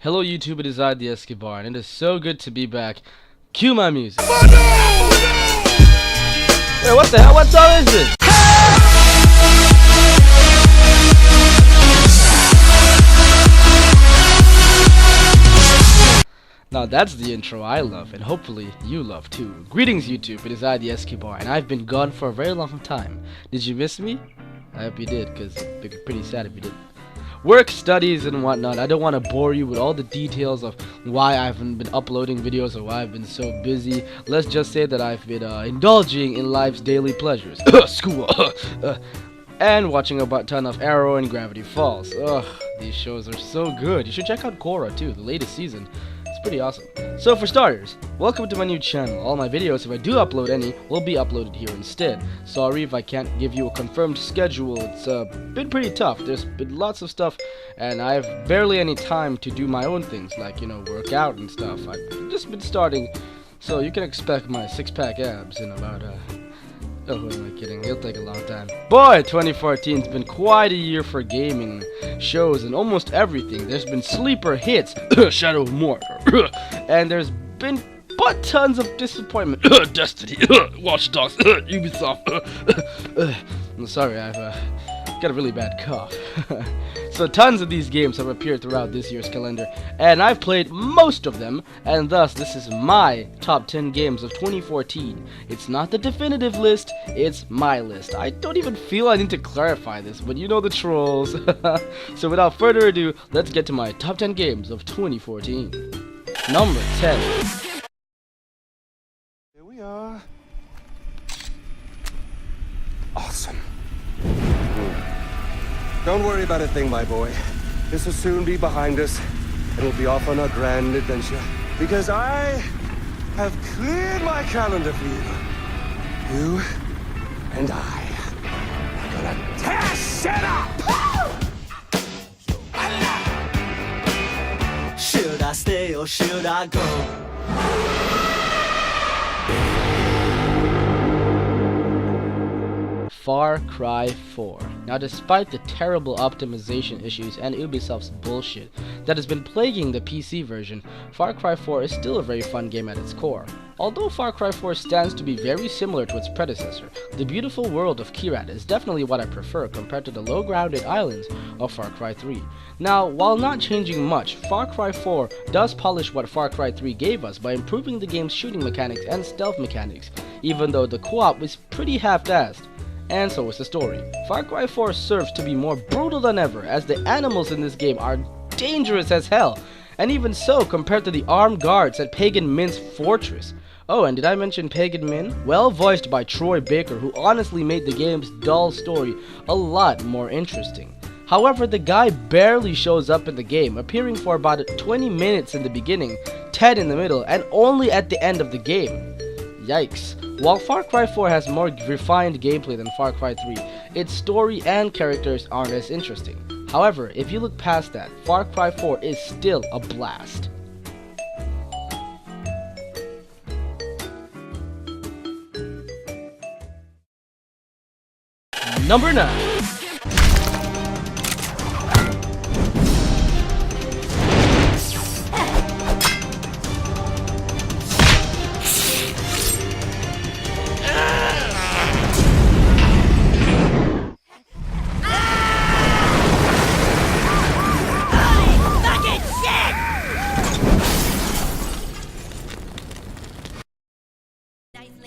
Hello YouTube, it is I, the Escobar, and it is so good to be back. Cue my music. Wait, what the hell? What song is this? Now that's the intro I love, and hopefully you love too. Greetings YouTube, it is I, the Escobar, and I've been gone for a very long time. Did you miss me? I hope you did, because it'd be pretty sad if you didn't. Work, studies, and whatnot. I don't want to bore you with all the details of why I haven't been uploading videos or why I've been so busy. Let's just say that I've been indulging in life's daily pleasures. School. And watching a ton of Arrow and Gravity Falls. Ugh, these shows are so good. You should check out Korra too, the latest season. It's pretty awesome. So for starters, welcome to my new channel. All my videos, if I do upload any, will be uploaded here instead. Sorry if I can't give you a confirmed schedule. It's been pretty tough. There's been lots of stuff, and I have barely any time to do my own things, like, you know, work out and stuff. I've just been starting, so you can expect my six-pack abs in about oh, who am I kidding? It'll take a long time. Boy, 2014's been quite a year for gaming, shows, and almost everything. There's been sleeper hits, Shadow of Mordor, and there's been but tons of disappointment, Destiny, Watch Dogs, Ubisoft. I'm sorry, I've got a really bad cough. So tons of these games have appeared throughout this year's calendar, and I've played most of them, and thus this is my top 10 games of 2014. It's not the definitive list, it's my list. I don't even feel I need to clarify this, but you know the trolls. So without further ado, let's get to my top 10 games of 2014. Number 10. Here we are. Awesome. Don't worry about a thing, my boy. This will soon be behind us, and we'll be off on a grand adventure. Because I have cleared my calendar for you. You and I are gonna tear shit up! Should I stay or should I go? Far Cry 4. Now, despite the terrible optimization issues and Ubisoft's bullshit that has been plaguing the PC version, Far Cry 4 is still a very fun game at its core. Although Far Cry 4 stands to be very similar to its predecessor, the beautiful world of Kyrat is definitely what I prefer compared to the low-grounded islands of Far Cry 3. Now, while not changing much, Far Cry 4 does polish what Far Cry 3 gave us by improving the game's shooting mechanics and stealth mechanics, even though the co-op was pretty half-assed. And so is the story. Far Cry 4 serves to be more brutal than ever, as the animals in this game are dangerous as hell, and even so compared to the armed guards at Pagan Min's fortress. Oh, and did I mention Pagan Min? Well, voiced by Troy Baker, who honestly made the game's dull story a lot more interesting. However, the guy barely shows up in the game, appearing for about 20 minutes in the beginning, 10 in the middle, and only at the end of the game. Yikes. While Far Cry 4 has more refined gameplay than Far Cry 3, its story and characters aren't as interesting. However, if you look past that, Far Cry 4 is still a blast. Number 9.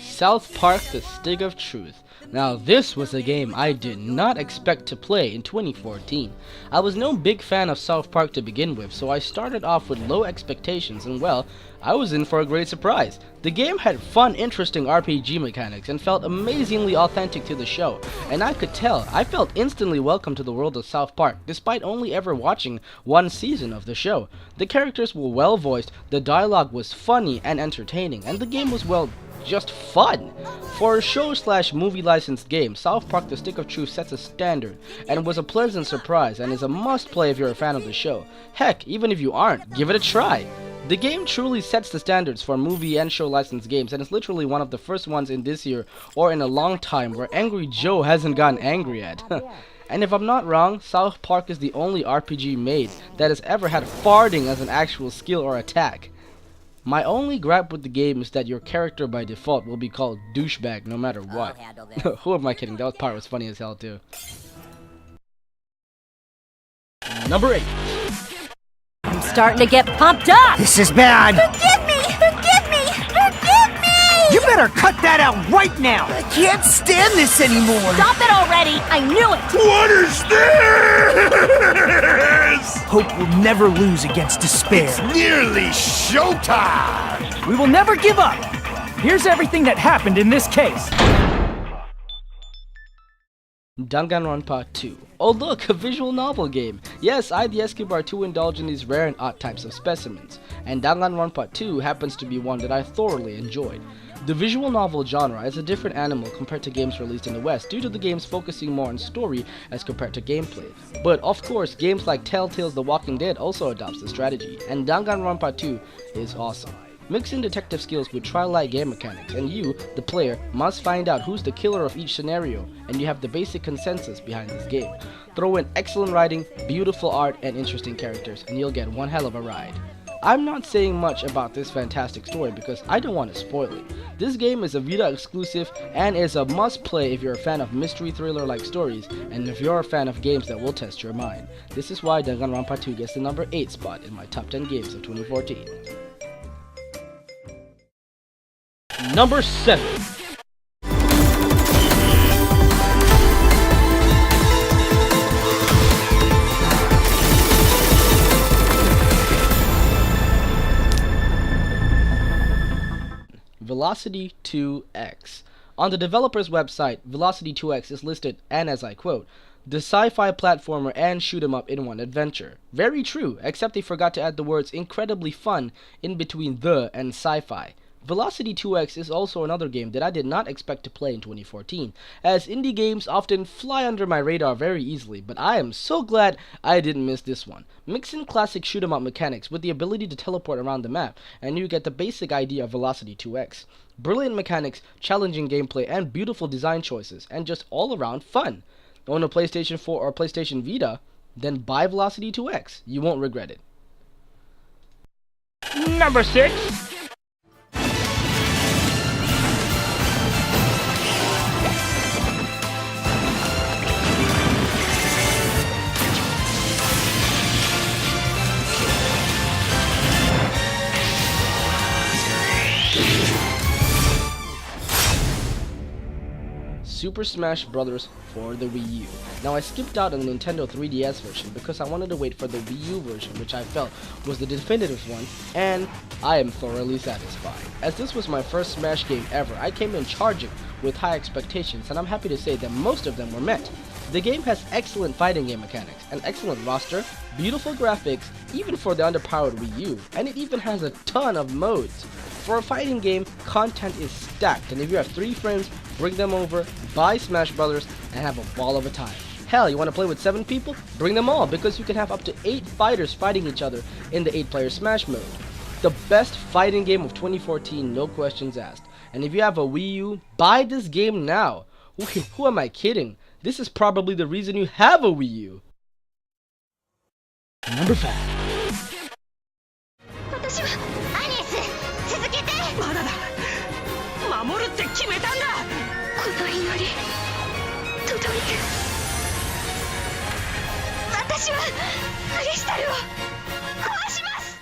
South Park: The Stick of Truth. Now, this was a game I did not expect to play in 2014. I was no big fan of South Park to begin with, so I started off with low expectations, and well, I was in for a great surprise. The game had fun, interesting RPG mechanics and felt amazingly authentic to the show, and I could tell I felt instantly welcome to the world of South Park, despite only ever watching one season of the show. The characters were well voiced, the dialogue was funny and entertaining, and the game was, well, just fun. For a show/movie licensed game, South Park: The Stick of Truth sets a standard and was a pleasant surprise and is a must play if you're a fan of the show. Heck, even if you aren't, give it a try. The game truly sets the standards for movie and show licensed games, and it's literally one of the first ones in this year or in a long time where Angry Joe hasn't gotten angry at. And if I'm not wrong, South Park is the only RPG made that has ever had farting as an actual skill or attack. My only gripe with the game is that your character by default will be called douchebag no matter what. Who am I kidding? That part was funny as hell too. Number 8. I'm starting to get pumped up! This is bad! Forgive me! Forgive me! Forgive me! You better cut that out right now! I can't stand this anymore! Stop it already! I knew it! What is this? Hope will never lose against despair. Nearly showtime! We will never give up. Here's everything that happened in this case. Danganronpa 2. Oh look, a visual novel game. Yes, I the Escobar 2 indulge in these rare and odd types of specimens, and Danganronpa 2 happens to be one that I thoroughly enjoyed. The visual novel genre is a different animal compared to games released in the West due to the games focusing more on story as compared to gameplay. But of course, games like Telltale's The Walking Dead also adopts the strategy, and Danganronpa 2 is awesome. Mix in detective skills with trial-like game mechanics, and you, the player, must find out who's the killer of each scenario, and you have the basic consensus behind this game. Throw in excellent writing, beautiful art, and interesting characters, and you'll get one hell of a ride. I'm not saying much about this fantastic story because I don't want to spoil it. This game is a Vita exclusive and is a must-play if you're a fan of mystery thriller-like stories, and if you're a fan of games that will test your mind. This is why Danganronpa 2 gets the number 8 spot in my top 10 games of 2014. Number 7. Velocity 2X. On the developer's website, Velocity 2X is listed, and as I quote, the sci-fi platformer and shoot 'em up in one adventure. Very true, except they forgot to add the words incredibly fun in between the and sci-fi. Velocity 2X is also another game that I did not expect to play in 2014, as indie games often fly under my radar very easily, but I am so glad I didn't miss this one. Mix in classic shoot 'em up mechanics with the ability to teleport around the map, and you get the basic idea of Velocity 2X. Brilliant mechanics, challenging gameplay, and beautiful design choices, and just all around fun. Own a PlayStation 4 or PlayStation Vita? Then buy Velocity 2X. You won't regret it. Number 6. Super Smash Bros. For the Wii U. Now I skipped out on the Nintendo 3DS version because I wanted to wait for the Wii U version, which I felt was the definitive one, and I am thoroughly satisfied. As this was my first Smash game ever, I came in charging with high expectations, and I'm happy to say that most of them were met. The game has excellent fighting game mechanics, an excellent roster, beautiful graphics, even for the underpowered Wii U, and it even has a ton of modes. For a fighting game, content is stacked, and if you have 3 friends, bring them over, buy Smash Brothers, and have a ball of a time. Hell, you want to play with 7 people? Bring them all, because you can have up to 8 fighters fighting each other in the 8-player Smash mode. The best fighting game of 2014, no questions asked. And if you have a Wii U, buy this game now. Who am I kidding? This is probably the reason you have a Wii U. Number 5. 私はアニエス続けてまだだ。守るって決めたんだ。この祈り届いて私はクリスタルを壊します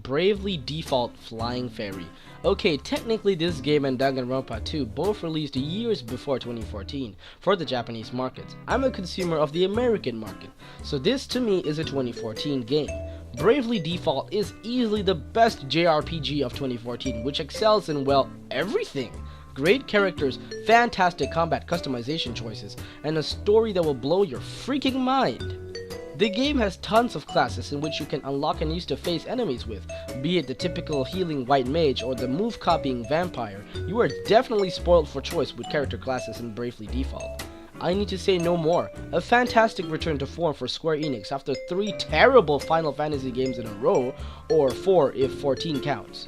Bravely Default Flying Fairy. Okay, technically this game and Danganronpa 2 both released years before 2014 for the Japanese markets. I'm a consumer of the American market, so this to me is a 2014 game. Bravely Default is easily the best JRPG of 2014, which excels in, well, everything. Great characters, fantastic combat customization choices, and a story that will blow your freaking mind. The game has tons of classes in which you can unlock and use to face enemies with, be it the typical healing white mage or the move copying vampire. You are definitely spoiled for choice with character classes in Bravely Default. I need to say no more. A fantastic return to form for Square Enix after 3 terrible Final Fantasy games in a row, or 4 if 14 counts.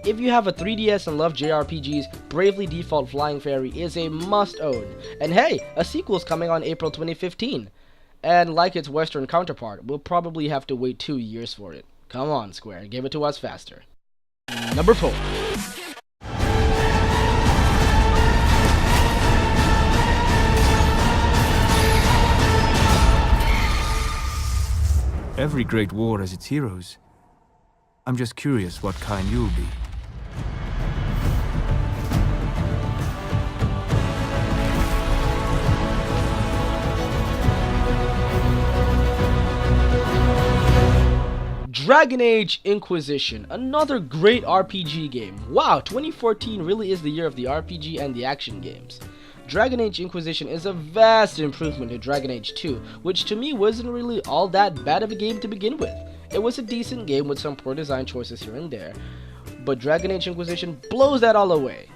If you have a 3DS and love JRPGs, Bravely Default Flying Fairy is a must-own. And hey, a sequel's coming on April 2015. And like its Western counterpart, we'll probably have to wait 2 years for it. Come on, Square, give it to us faster. Number 4. Every great war has its heroes. I'm just curious what kind you'll be. Dragon Age Inquisition, another great RPG game. Wow, 2014 really is the year of the RPG and the action games. Dragon Age Inquisition is a vast improvement to Dragon Age 2, which to me wasn't really all that bad of a game to begin with. It was a decent game with some poor design choices here and there, but Dragon Age Inquisition blows that all away.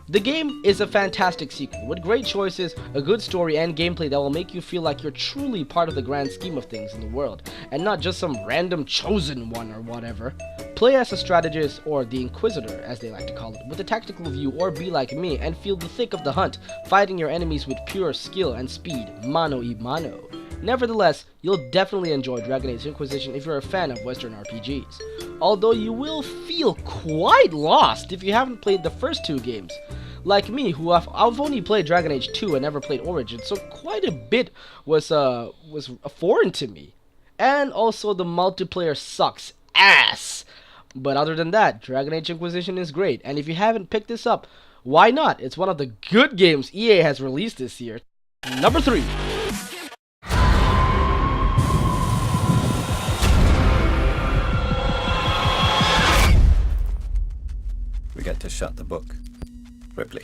The game is a fantastic sequel, with great choices, a good story, and gameplay that will make you feel like you're truly part of the grand scheme of things in the world, and not just some random chosen one or whatever. Play as a strategist, or the Inquisitor as they like to call it, with a tactical view, or be like me and feel the thick of the hunt, fighting your enemies with pure skill and speed, mano a mano. Nevertheless, you'll definitely enjoy Dragon Age Inquisition if you're a fan of Western RPGs. Although you will feel quite lost if you haven't played the first 2 games. Like me, who I've only played Dragon Age 2 and never played Origins, so quite a bit was foreign to me. And also the multiplayer sucks ass. But other than that, Dragon Age Inquisition is great, and if you haven't picked this up, why not? It's one of the good games EA has released this year. Number 3. We get to shut the book. Ripley.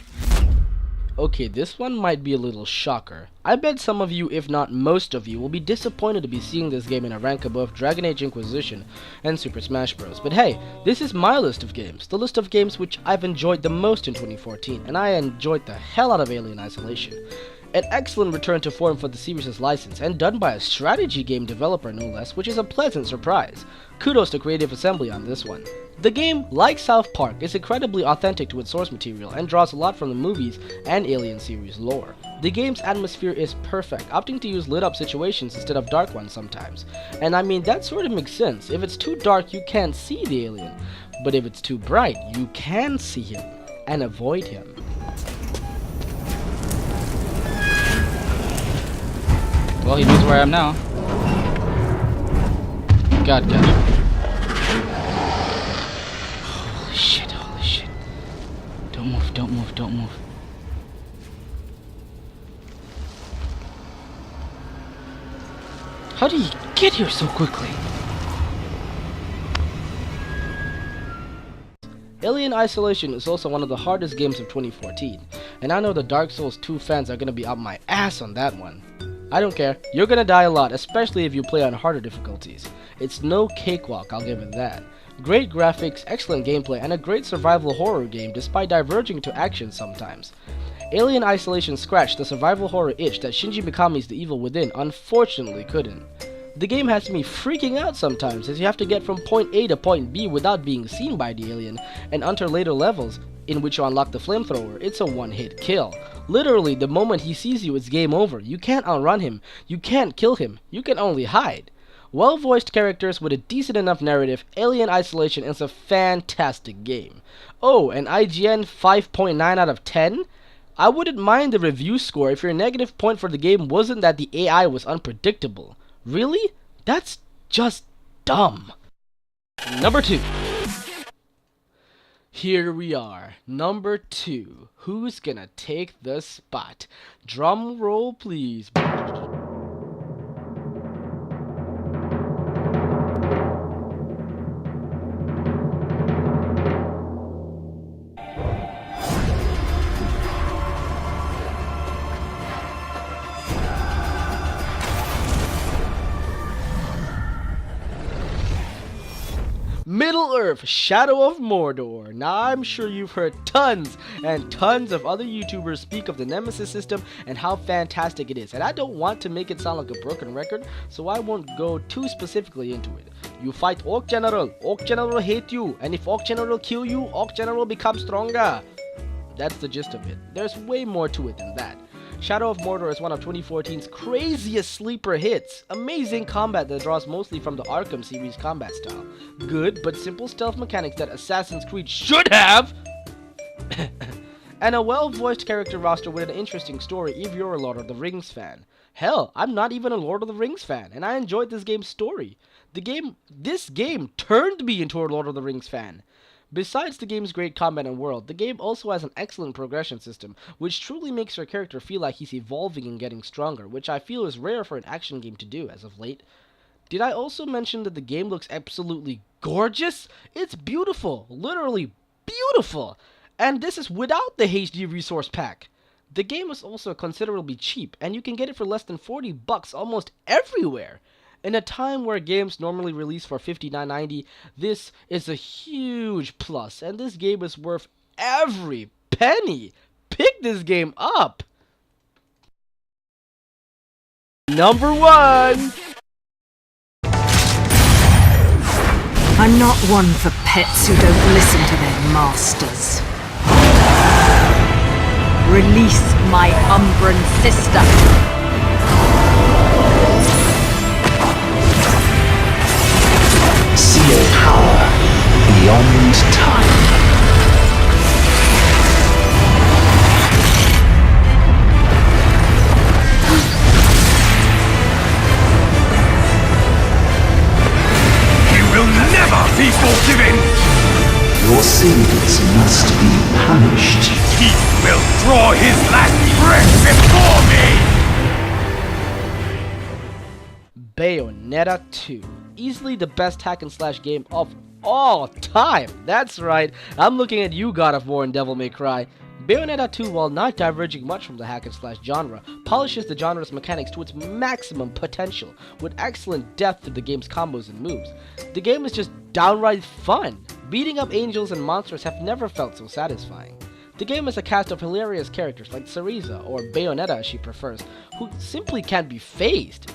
Okay, this one might be a little shocker. I bet some of you, if not most of you, will be disappointed to be seeing this game in a rank above Dragon Age Inquisition and Super Smash Bros. But hey, this is my list of games, the list of games which I've enjoyed the most in 2014, and I enjoyed the hell out of Alien Isolation. An excellent return to form for the series' license, and done by a strategy game developer no less, which is a pleasant surprise. Kudos to Creative Assembly on this one. The game, like South Park, is incredibly authentic to its source material and draws a lot from the movies and Alien series lore. The game's atmosphere is perfect, opting to use lit up situations instead of dark ones sometimes. And I mean, that sort of makes sense. If it's too dark, you can't see the alien. But if it's too bright, you can see him and avoid him. Well, he knows where I am now. God, gotcha. Holy shit, holy shit. Don't move, don't move, don't move. How did he get here so quickly? Alien Isolation is also one of the hardest games of 2014, and I know the Dark Souls 2 fans are gonna be up my ass on that one. I don't care, you're gonna die a lot, especially if you play on harder difficulties. It's no cakewalk, I'll give it that. Great graphics, excellent gameplay, and a great survival horror game despite diverging to action sometimes. Alien Isolation scratched the survival horror itch that Shinji Mikami's The Evil Within unfortunately couldn't. The game has me freaking out sometimes as you have to get from point A to point B without being seen by the alien, and enter later levels in which you unlock the flamethrower, it's a one-hit kill. Literally, the moment he sees you, it's game over. You can't outrun him, you can't kill him, you can only hide. Well-voiced characters with a decent enough narrative, Alien Isolation is a fantastic game. Oh, an IGN 5.9 out of 10? I wouldn't mind the review score if your negative point for the game wasn't that the AI was unpredictable. Really? That's just dumb. Number 2. Here we are. Number 2. Who's gonna take the spot? Drum roll, please. Middle-earth, Shadow of Mordor. Now I'm sure you've heard tons and tons of other YouTubers speak of the Nemesis system and how fantastic it is, and I don't want to make it sound like a broken record, so I won't go too specifically into it. You fight Orc General hate you, and if Orc General kill you, Orc General becomes stronger. That's the gist of it. There's way more to it than that. Shadow of Mordor is one of 2014's craziest sleeper hits. Amazing combat that draws mostly from the Arkham series combat style. Good but simple stealth mechanics that Assassin's Creed should have! And a well-voiced character roster with an interesting story if you're a Lord of the Rings fan. Hell, I'm not even a Lord of the Rings fan, and I enjoyed this game's story. This game turned me into a Lord of the Rings fan. Besides the game's great combat and world, the game also has an excellent progression system, which truly makes your character feel like he's evolving and getting stronger, which I feel is rare for an action game to do as of late. Did I also mention that the game looks absolutely gorgeous? It's beautiful, literally beautiful! And this is without the HD resource pack. The game is also considerably cheap, and you can get it for less than $40 almost everywhere. In a time where games normally release for $59.90, this is a huge plus, and this game is worth every penny. Pick this game up! Number 1! I'm not one for pets who don't listen to their masters. Release my Umbran sister. Seal power beyond time. You will never be forgiven! Your sins must be punished. He will draw his last breath before me! Bayonetta 2. Easily the best hack and slash game of all time. That's right, I'm looking at you, God of War and Devil May Cry. Bayonetta 2, while not diverging much from the hack and slash genre, polishes the genre's mechanics to its maximum potential, with excellent depth to the game's combos and moves. The game is just downright fun. Beating up angels and monsters have never felt so satisfying. The game is a cast of hilarious characters like Cereza, or Bayonetta as she prefers, who simply can't be phased.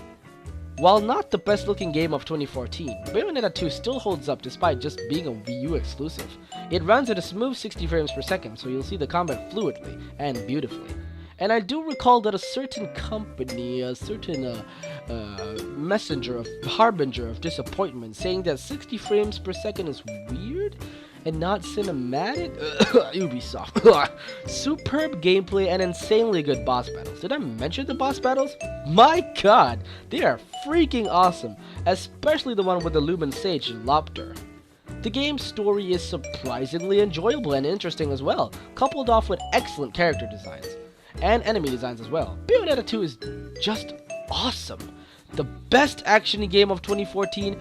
While not the best looking game of 2014, Bayonetta 2 still holds up despite just being a Wii U exclusive. It runs at a smooth 60 frames per second, so you'll see the combat fluidly and beautifully. And I do recall that a certain company, a certain harbinger of disappointment, saying that 60 frames per second is weird and not cinematic? Ubisoft. Superb gameplay and insanely good boss battles. Did I mention the boss battles? My god, they are freaking awesome, especially the one with the Lumen Sage and Lopter. The game's story is surprisingly enjoyable and interesting as well, coupled off with excellent character designs. And enemy designs as well. Bayonetta 2 is just awesome. The best action game of 2014,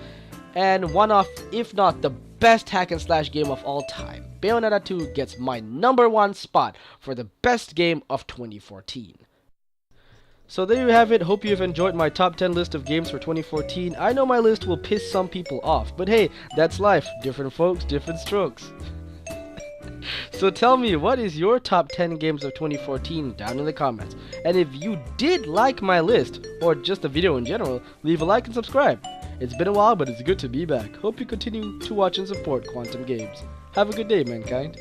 and one of, if not the best hack and slash game of all time. Bayonetta 2 gets my number 1 spot for the best game of 2014. So there you have it. Hope you've enjoyed my top 10 list of games for 2014. I know my list will piss some people off, but hey, that's life. Different folks, different strokes. So tell me, what is your top 10 games of 2014 down in the comments? And if you did like my list, or just the video in general, leave a like and subscribe. It's been a while, but it's good to be back. Hope you continue to watch and support Quantum Games. Have a good day, mankind.